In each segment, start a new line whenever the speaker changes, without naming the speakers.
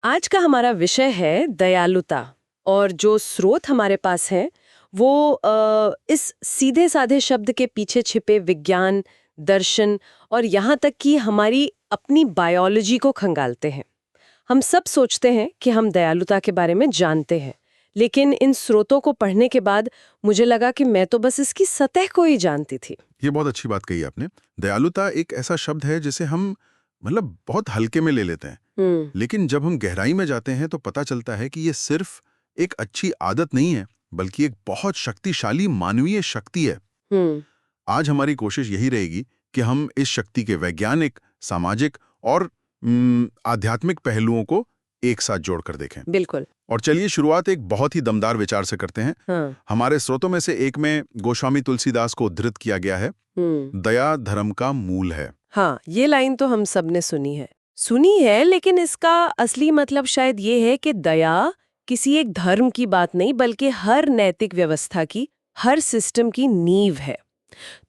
आज का हमारा विषय है दयालुता। और जो स्रोत हमारे पास हैं वो इस सीधे साधे शब्द के पीछे छिपे विज्ञान, दर्शन और यहाँ तक कि हमारी अपनी बायोलॉजी को खंगालते हैं। हम सब सोचते हैं कि हम दयालुता के बारे में जानते हैं, लेकिन इन स्रोतों को पढ़ने के बाद मुझे लगा कि मैं तो बस इसकी सतह को ही जानती थी।
ये बहुत अच्छी बात कही आपने। दयालुता एक ऐसा शब्द है जिसे हम बहुत हल्के में ले लेते हैं, लेकिन जब हम गहराई में जाते हैं तो पता चलता है कि ये सिर्फ एक अच्छी आदत नहीं है, बल्कि एक बहुत शक्तिशाली मानवीय शक्ति है।
हम्म।
आज हमारी कोशिश यही रहेगी कि हम इस शक्ति के वैज्ञानिक, सामाजिक और आध्यात्मिक पहलुओं को एक साथ जोड़कर देखें।
बिल्कुल।
और चलिए शुरुआत एक बहुत ही दमदार विचार से करते हैं।
हाँ।
हमारे स्रोतों में से एक में गोस्वामी तुलसीदास को उद्धृत किया गया है, दया धर्म का मूल है।
हाँ, ये लाइन तो हम सब ने सुनी है, लेकिन इसका असली मतलब शायद ये है कि दया किसी एक धर्म की बात नहीं, बल्कि हर नैतिक व्यवस्था की, हर सिस्टम की नींव है।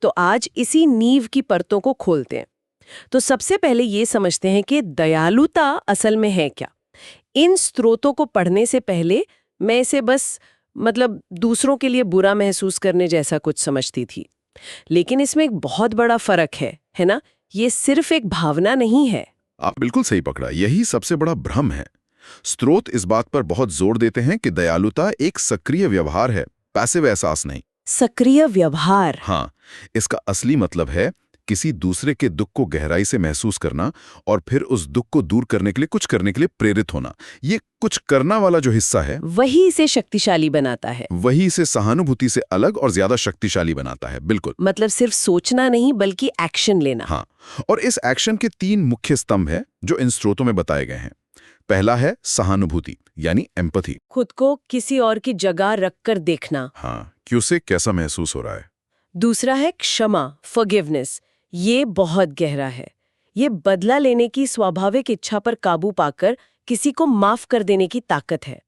तो आज इसी नींव की परतों को खोलते हैं। तो सबसे पहले ये समझते हैं कि दयालुता असल में है क्या। इन स्रोतों को पढ़ने से पहले मैं इसे बस दूसरों के लिए बुरा महसूस करने जैसा कुछ समझती थी, लेकिन इसमें एक बहुत बड़ा फर्क है ना? ये सिर्फ एक भावना नहीं है।
आप बिल्कुल सही पकड़ा, यही सबसे बड़ा भ्रम है। स्रोत इस बात पर बहुत जोर देते हैं कि दयालुता एक सक्रिय व्यवहार है, पैसिव एहसास नहीं।
सक्रिय व्यवहार?
हाँ, इसका असली मतलब है किसी दूसरे के दुख को गहराई से महसूस करना और फिर उस दुख को दूर करने के लिए कुछ करने के लिए प्रेरित होना। ये कुछ करना वाला जो हिस्सा है,
वही इसे शक्तिशाली बनाता है।
वही इसे सहानुभूति से अलग और ज्यादा शक्तिशाली बनाता है। बिल्कुल,
मतलब सिर्फ सोचना नहीं, बल्कि एक्शन लेना।
हाँ, और इस एक्शन के 3 मुख्य स्तंभ हैं जो इन स्रोतों में बताए गए हैं। पहला है सहानुभूति, यानी एम्पैथी।
खुद को किसी और की जगह रखकर देखना।
हाँ, कि उसे कैसा महसूस हो रहा है।
दूसरा है क्षमा, फॉरगिवनेस। ये बहुत गहरा है। ये बदला लेने की स्वाभाविक इच्छा पर काबू पाकर किसी को माफ कर देने की ताकत है।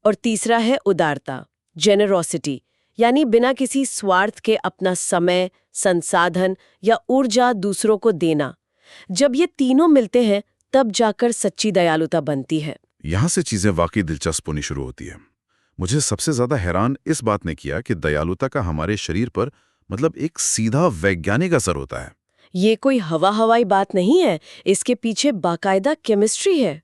और तीसरा है उदारता, जेनरोसिटी, यानी बिना किसी स्वार्थ के अपना समय, संसाधन या ऊर्जा दूसरों को देना। जब ये तीनों मिलते हैं तब जाकर सच्ची दयालुता बनती है।
यहां से चीजें वाकई दिलचस्प होनी शुरू होती है। मुझे सबसे ज्यादा हैरान इस बात ने किया कि दयालुता का हमारे शरीर पर एक सीधा वैज्ञानिक असर होता है।
ये कोई हवाई बात नहीं है, इसके पीछे बाकायदा केमिस्ट्री है।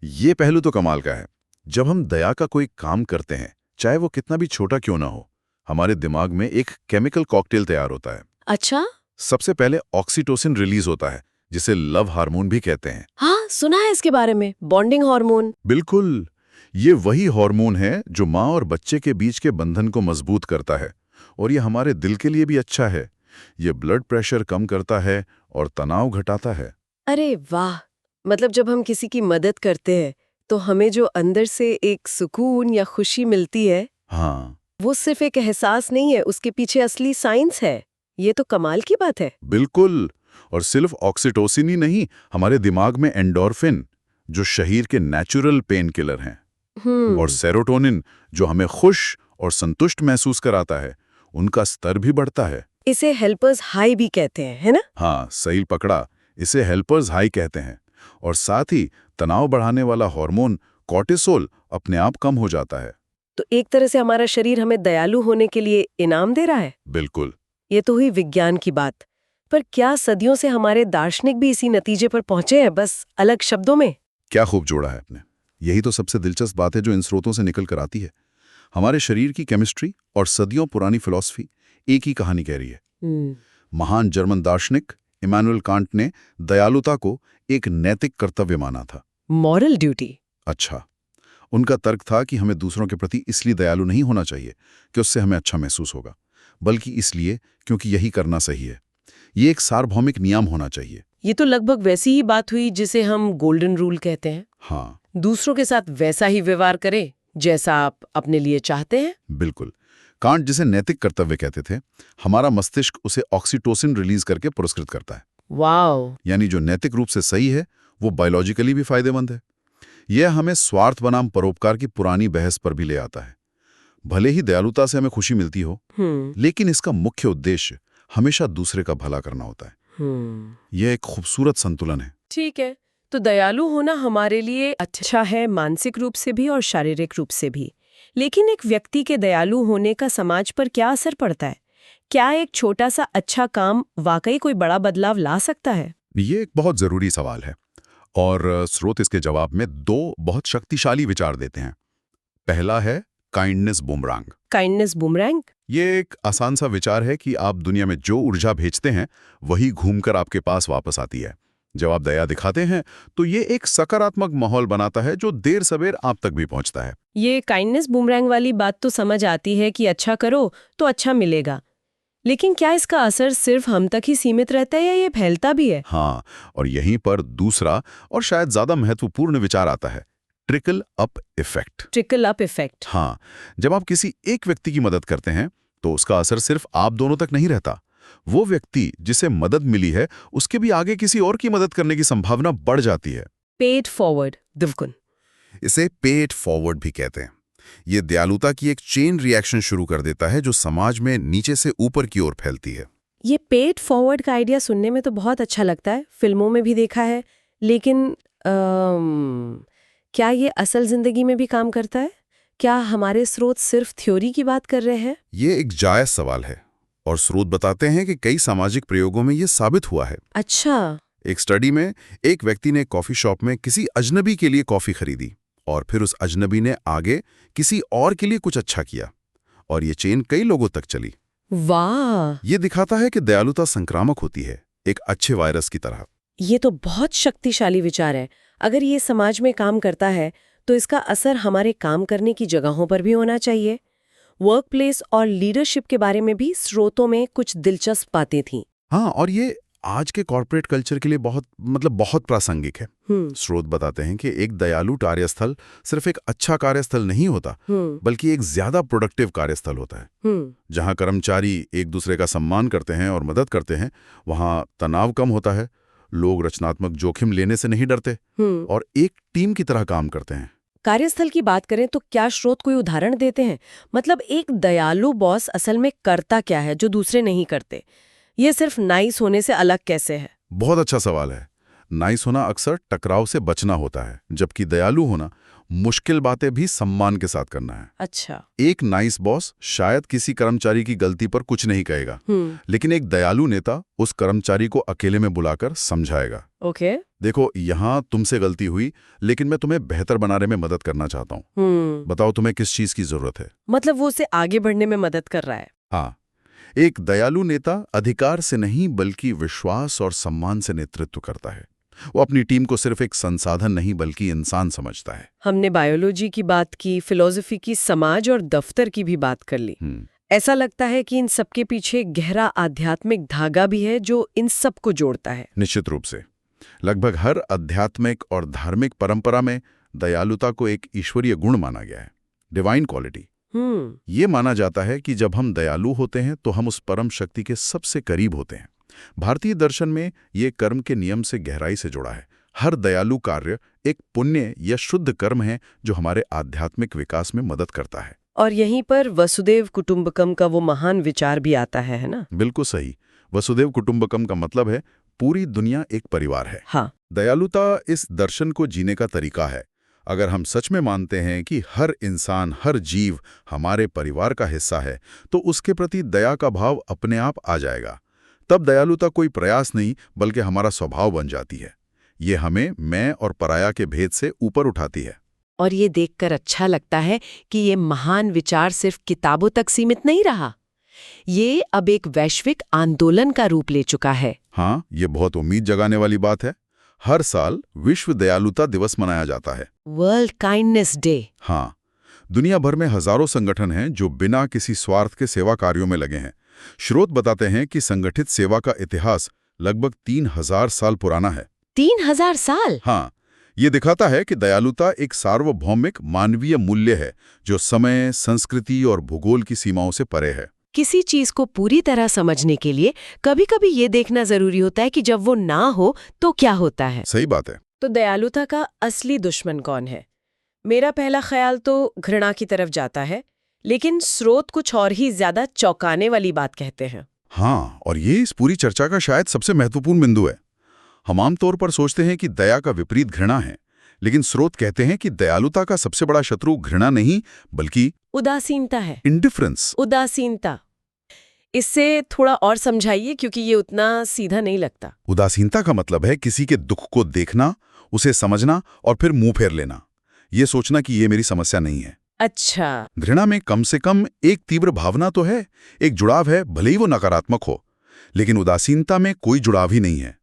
ये पहलू तो कमाल का है। जब हम दया का कोई काम करते हैं, चाहे वो कितना भी छोटा क्यों ना हो, हमारे दिमाग में एक केमिकल कॉकटेल तैयार होता है।
अच्छा?
सबसे पहले ऑक्सीटोसिन रिलीज होता है, जिसे लव हार्मोन भी कहते हैं।
हाँ, सुना है इसके बारे में, बॉन्डिंग हार्मोन।
बिल्कुल, ये वही हार्मोन है जो माँ और बच्चे के बीच के बंधन को मजबूत करता है, और ये हमारे दिल के लिए भी अच्छा है। ये ब्लड प्रेशर कम करता है और तनाव घटाता है।
अरे वाह! मतलब जब हम किसी की मदद करते हैं तो हमें जो अंदर से एक सुकून या खुशी मिलती है,
हाँ,
वो सिर्फ एक एहसास नहीं है, उसके पीछे असली साइंस है। ये तो कमाल की बात है।
बिल्कुल। और सिर्फ ऑक्सीटोसिन ही नहीं, हमारे दिमाग में एंडोर्फिन, जो शरीर के नेचुरल पेन किलर हैं, और सेरोटोनिन, जो हमें खुश और संतुष्ट महसूस कराता है, उनका स्तर भी बढ़ता है।
इसे हेल्पर्स हाई भी कहते हैं, है ना?
हाँ, सही पकड़ा, इसे हेल्पर्स हाई कहते हैं। और साथ ही तनाव बढ़ाने वाला हार्मोन कॉर्टिसोल अपने आप कम हो जाता है।
तो एक तरह से हमारा शरीर हमें दयालु होने के लिए इनाम दे रहा है।
बिल्कुल।
ये तो हुई विज्ञान की बात, पर क्या सदियों से हमारे दार्शनिक भी इसी नतीजे पर पहुंचे हैं, बस अलग शब्दों में?
क्या खूब जोड़ा है आपने। यही तो सबसे दिलचस्प बात है जो इन स्रोतों से निकल कर आती है। हमारे शरीर की केमिस्ट्री और सदियों पुरानी फिलॉसफी एक ही कहानी कह रही है। महान जर्मन दार्शनिक इमानुएल कांट ने दयालुता को एक नैतिक कर्तव्य माना था।
Moral duty.
अच्छा, उनका तर्क था कि हमें दूसरों के प्रति इसलिए दयालु नहीं होना चाहिए कि उससे हमें अच्छा महसूस होगा, बल्कि इसलिए क्योंकि यही करना सही है। ये एक सार्वभौमिक नियम होना चाहिए।
ये तो लगभग वैसी ही बात हुई जिसे हम गोल्डन रूल कहते हैं।
हाँ,
दूसरों के साथ वैसा ही व्यवहार करें जैसा आप अपने लिए चाहते हैं।
बिल्कुल। कांट जिसे नैतिक कर्तव्य कहते थे, हमारा मस्तिष्क उसे ऑक्सीटोसिन रिलीज करके पुरस्कृत करता है।
वाओ!
यानी जो नैतिक रूप से सही है वो बायोलॉजिकली भी फायदेमंद है। यह हमें स्वार्थ बनाम परोपकार की पुरानी बहस पर भी ले आता है। भले ही दयालुता से हमें खुशी मिलती हो, लेकिन इसका मुख्य उद्देश्य हमेशा दूसरे का भला करना होता है। यह एक खूबसूरत संतुलन है।
ठीक है, तो दयालु होना हमारे लिए अच्छा है, मानसिक रूप से भी और शारीरिक रूप से भी। लेकिन एक व्यक्ति के दयालु होने का समाज पर क्या असर पड़ता है? क्या एक छोटा सा अच्छा काम वाकई कोई बड़ा बदलाव ला सकता है?
ये एक बहुत जरूरी सवाल है और स्रोत इसके जवाब में दो बहुत शक्तिशाली विचार देते हैं। पहला है काइंडनेस बूमरैंग।
Kindness boomerang?
ये एक आसान सा विचार है कि आप दुनिया में जो ऊर्जा भेजते हैं वही घूमकर आपके पास वापस आती है। जब आप दया दिखाते हैं तो ये एक सकारात्मक माहौल बनाता है जो देर सवेर आप तक भी पहुंचता है।
ये काइंडनेस बूमरैंग वाली बात तो समझ आती है कि अच्छा करो तो अच्छा मिलेगा, लेकिन क्या इसका असर सिर्फ हम तक ही सीमित रहता है या ये फैलता भी है?
हाँ, और यहीं पर दूसरा और शायद ज्यादा महत्वपूर्ण विचार आता है, trickle up effect.
Trickle up effect?
हाँ, जब आप किसी एक व्यक्ति की मदद करते हैं तो उसका असर सिर्फ आप दोनों तक नहीं रहता। वो व्यक्ति जिसे मदद मिली है उसके भी आगे किसी और की मदद करने की संभावना बढ़ जाती है।
पेड फॉरवर्ड, दिवकुन।
इसे पे इट फॉरवर्ड भी कहते हैं। ये दयालुता की एक चेन रिएक्शन शुरू कर देता है जो समाज में नीचे से ऊपर की ओर फैलती है।
ये पेड फॉरवर्ड का आइडिया सुनने में तो बहुत अच्छा लगता है, फिल्मों में भी देखा है, लेकिन क्या ये असल जिंदगी में भी काम करता है? क्या हमारे स्रोत सिर्फ थ्योरी की बात कर रहे हैं?
ये एक जायज सवाल है और स्रोत बताते हैं कि कई सामाजिक प्रयोगों में ये साबित हुआ है।
अच्छा।
एक स्टडी में एक व्यक्ति ने कॉफी शॉप में किसी अजनबी के लिए कॉफी खरीदी और फिर उस अजनबी ने आगे किसी और के लिए कुछ अच्छा किया और ये चेन कई लोगों तक चली।
वाह!
ये दिखाता है कि दयालुता संक्रामक होती है, एक अच्छे वायरस की तरह।
ये तो बहुत शक्तिशाली विचार है। अगर ये समाज में काम करता है तो इसका असर हमारे काम करने की जगहों पर भी होना चाहिए। वर्क प्लेस और लीडरशिप के बारे में भी स्रोतों में कुछ दिलचस्प बातें थीं।
हाँ, और ये आज के कॉर्पोरेट कल्चर के लिए बहुत प्रासंगिक है। स्रोत बताते हैं कि एक दयालु कार्यस्थल सिर्फ एक अच्छा कार्यस्थल नहीं होता, बल्कि एक ज्यादा प्रोडक्टिव कार्यस्थल होता है। जहां कर्मचारी एक दूसरे का सम्मान करते हैं और मदद करते हैं, वहां तनाव कम होता है, लोग रचनात्मक जोखिम लेने से नहीं डरते और एक टीम की तरह काम करते हैं।
कार्यस्थल की बात करें तो क्या स्रोत कोई उदाहरण देते हैं? मतलब एक दयालु बॉस असल में करता क्या है जो दूसरे नहीं करते? ये सिर्फ नाइस होने से अलग कैसे है?
बहुत अच्छा सवाल है। नाइस होना अक्सर टकराव से बचना होता है, जबकि दयालु होना मुश्किल बातें भी सम्मान के साथ करना है।
अच्छा।
एक नाइस बॉस शायद किसी कर्मचारी की गलती पर कुछ नहीं कहेगा, लेकिन एक दयालु नेता उस कर्मचारी को अकेले में बुलाकर समझाएगा।
ओके।
देखो, यहाँ तुमसे गलती हुई, लेकिन मैं तुम्हें बेहतर बनाने में मदद करना चाहता हूँ। बताओ तुम्हें किस चीज की जरूरत है।
मतलब वो उसे आगे बढ़ने में मदद कर रहा है।
हाँ, एक दयालु नेता अधिकार से नहीं बल्कि विश्वास और सम्मान से नेतृत्व करता है। वो अपनी टीम को सिर्फ एक संसाधन नहीं बल्कि इंसान समझता है।
हमने बायोलॉजी की बात की, फिलॉसफी की, समाज और दफ्तर की भी बात कर ली। ऐसा लगता है कि इन सबके पीछे गहरा आध्यात्मिक धागा भी है जो इन सबको जोड़ता है।
निश्चित रूप से। लगभग हर आध्यात्मिक और धार्मिक परंपरा में दयालुता को एक ईश्वरीय गुण माना गया है, डिवाइन क्वालिटी। ये माना जाता है कि जब हम दयालु होते हैं तो हम उस परम शक्ति के सबसे करीब होते हैं। भारतीय दर्शन में ये कर्म के नियम से गहराई से जुड़ा है। हर दयालु कार्य एक पुण्य या शुद्ध कर्म है जो हमारे आध्यात्मिक विकास में मदद करता है।
और यहीं पर वसुदेव कुटुंबकम का वो महान विचार भी आता है ना?
बिल्कुल सही। वसुदेव कुटुंबकम का मतलब है पूरी दुनिया एक परिवार है।
हाँ।
दयालुता इस दर्शन को जीने का तरीका है। अगर हम सच में मानते हैं कि हर इंसान, हर जीव हमारे परिवार का हिस्सा है, तो उसके प्रति दया का भाव अपने आप आ जाएगा। तब दयालुता कोई प्रयास नहीं बल्कि हमारा स्वभाव बन जाती है। ये हमें मैं और पराया के भेद से ऊपर उठाती है।
और ये देखकर अच्छा लगता है कि ये महान विचार सिर्फ किताबों तक सीमित नहीं रहा। ये अब एक वैश्विक आंदोलन का रूप ले चुका है।
हाँ, ये बहुत उम्मीद जगाने वाली बात है। हर साल विश्व दयालुता दिवस मनाया जाता है,
वर्ल्ड काइंडनेस डे।
हाँ, दुनिया भर में हजारों संगठन हैं जो बिना किसी स्वार्थ के सेवा कार्यों में लगे हैं। स्रोत बताते हैं कि संगठित सेवा का इतिहास लगभग 3000 साल पुराना है।
3000 साल?
हाँ, ये दिखाता है कि दयालुता एक सार्वभौमिक मानवीय मूल्य है जो समय, संस्कृति और भूगोल की सीमाओं से परे है।
किसी चीज को पूरी तरह समझने के लिए कभी-कभी ये देखना जरूरी होता है कि जब वो ना हो तो क्या होता है।
सही बात है।
तो दयालुता का असली दुश्मन कौन है? मेरा पहला ख्याल तो घृणा की तरफ जाता है, लेकिन स्रोत कुछ और ही ज्यादा चौंकाने वाली बात कहते हैं।
हाँ, और ये इस पूरी चर्चा का शायद सबसे महत्वपूर्ण बिंदु है। हम आमतौर पर सोचते हैं कि दया का विपरीत घृणा है, लेकिन स्रोत कहते हैं कि दयालुता का सबसे बड़ा शत्रु घृणा नहीं बल्कि
उदासीनता है।
इंडिफरेंस।
उदासीनता, इससे थोड़ा और समझाइए क्योंकि ये उतना सीधा नहीं लगता।
उदासीनता का मतलब है किसी के दुख को देखना, उसे समझना और फिर मुंह फेर लेना, ये सोचना कि ये मेरी समस्या नहीं है।
अच्छा।
घृणा में कम से कम एक तीव्र भावना तो है, एक जुड़ाव है, भले ही वो नकारात्मक हो, लेकिन उदासीनता में कोई जुड़ाव ही नहीं है।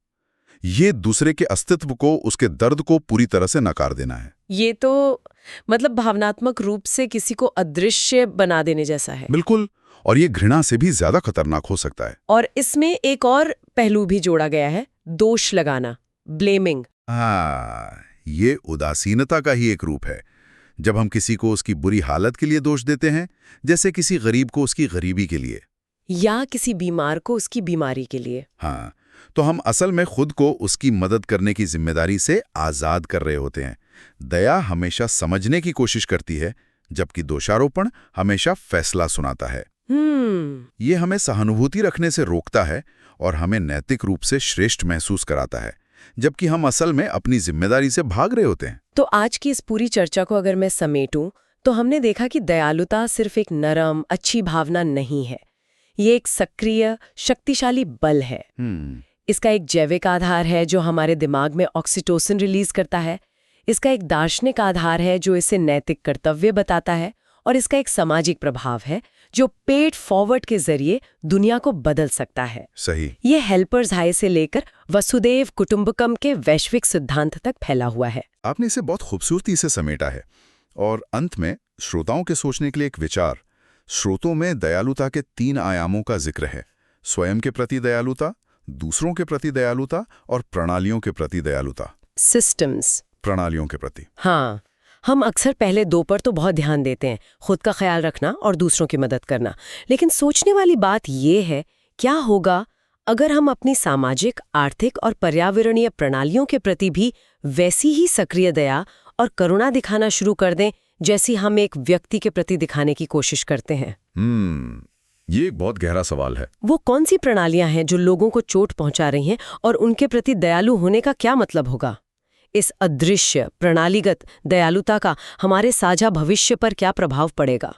ये दूसरे के अस्तित्व को, उसके दर्द को पूरी तरह से नकार देना है।
ये तो मतलब भावनात्मक रूप से किसी को अदृश्य बना देने जैसा है।
बिल्कुल, और ये घृणा से भी ज्यादा खतरनाक हो सकता है।
और इसमें एक और पहलू भी जोड़ा गया है, दोष लगाना, ब्लेमिंग।
ये उदासीनता का ही एक रूप है। जब हम किसी को उसकी बुरी हालत के लिए दोष देते हैं, जैसे किसी गरीब को उसकी गरीबी के लिए,
या किसी बीमार को उसकी बीमारी के लिए।
हाँ, तो हम असल में खुद को उसकी मदद करने की जिम्मेदारी से आजाद कर रहे होते हैं। दया हमेशा समझने की कोशिश करती है, जबकि दोषारोपण हमेशा फैसला सुनाता है। ये हमें सहानुभूति रखने से रोकता है और हमें नैतिक रूप से श्रेष्ठ महसूस कराता है, जबकि हम असल में अपनी जिम्मेदारी से भाग रहे होते हैं।
तो आज की इस पूरी चर्चा को अगर मैं समेटूं, तो हमने देखा कि दयालुता सिर्फ एक नरम, अच्छी भावना नहीं है। ये एक सक्रिय, शक्तिशाली बल है। इसका एक जैविक आधार है जो हमारे दिमाग में ऑक्सीटोसिन रिलीज करता है। इसका एक दार्शनिक आधार है जो इसे नैतिक कर्तव्य बताता है। और इसका एक सामाजिक प्रभाव है जो पेड फॉरवर्ड के जरिए दुनिया को बदल सकता है।
सही।
ये हेल्पर्स हाई से लेकर वसुदेव कुटुंबकम के वैश्विक सिद्धांत तक फैला हुआ है।
आपने इसे बहुत खूबसूरती से समेटा है। और अंत में श्रोताओं के सोचने के लिए एक विचार। श्रोतों में दयालुता के 3 आयामों का जिक्र है: स्वयं के प्रति दयालुता, दूसरों के प्रति दयालुता और प्रणालियों के प्रति दयालुता।
सिस्टम्स,
प्रणालियों के प्रति।
हाँ, हम अक्सर पहले 2 पर तो बहुत ध्यान देते हैं, खुद का ख्याल रखना और दूसरों की मदद करना। लेकिन सोचने वाली बात ये है, क्या होगा अगर हम अपनी सामाजिक, आर्थिक और पर्यावरणीय प्रणालियों के प्रति भी वैसी ही सक्रिय दया और करुणा दिखाना शुरू कर दें जैसी हम एक व्यक्ति के प्रति दिखाने की कोशिश करते हैं?
ये एक बहुत गहरा सवाल है।
वो कौन सी प्रणालियां हैं जो लोगों को चोट पहुंचा रही हैं और उनके प्रति दयालु होने का क्या मतलब होगा? इस अदृश्य, प्रणालीगत दयालुता का हमारे साझा भविष्य पर क्या प्रभाव पड़ेगा?